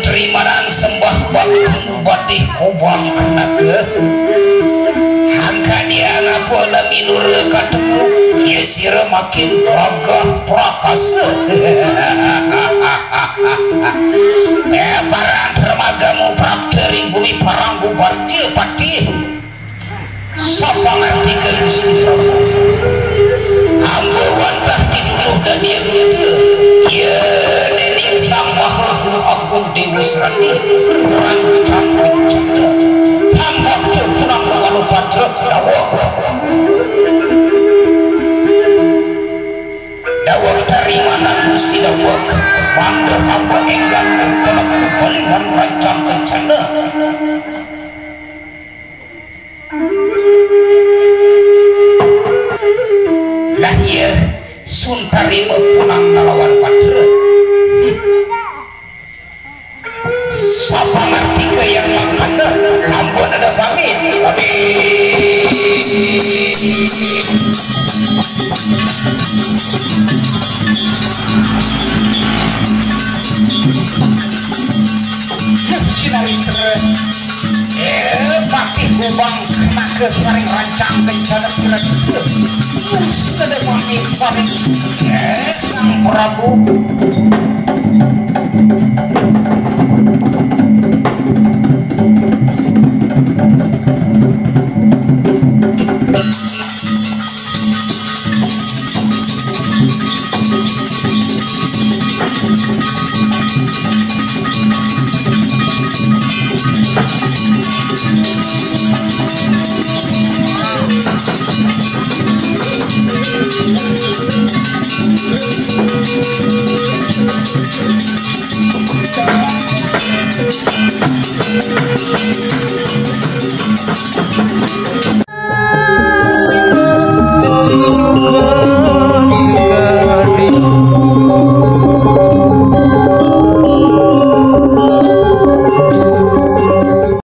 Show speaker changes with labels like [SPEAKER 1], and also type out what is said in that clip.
[SPEAKER 1] terimaran sembah bakti badih kubang kena ke hangga dia ngapona minur katemu ya sira makin gagah prakasa barang termagamu praptering bumi paranggu barji pati sapa ngerti ke Gusti Prabu hamba wantah tidur dan dia itu ya nening sang maha agung Dewi Serani rancang pencipta hamba pulang lalu patra dawak tarimanan Gusti dawak mangga hamba enggan kena kembali mari rancang kencana lah ya suntarima pulang nalawan patra sapa ngerti ke yang makan ampun ada pamit bakti kubang kena ke sering rancang kencana kira-kira ada pamit sang Prabu